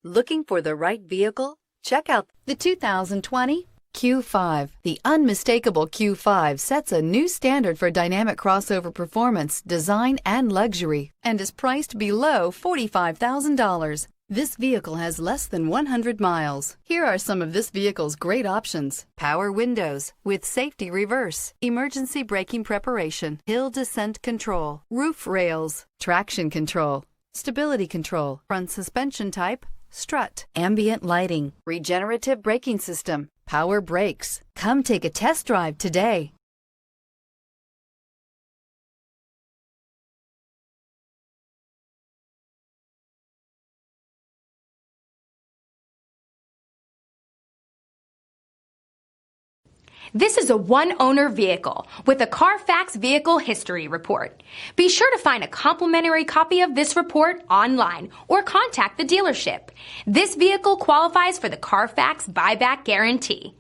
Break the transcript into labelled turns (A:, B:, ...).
A: Looking for the right vehicle? Check out the 2020 Q5. The unmistakable Q5 sets a new standard for dynamic crossover performance, design, and luxury, and is priced below $45,000. This vehicle has less than 100 miles. Here are some of this vehicle's great options: power windows with safety reverse, emergency braking preparation, hill descent control, roof rails, traction control, stability control, front suspension type, strut, ambient lighting, regenerative braking system, power brakes. Come take a test drive today.
B: This is a one-owner vehicle with a Carfax Vehicle History Report. Be sure to find a complimentary copy of this report online or contact the dealership. This vehicle qualifies for the Carfax Buyback Guarantee.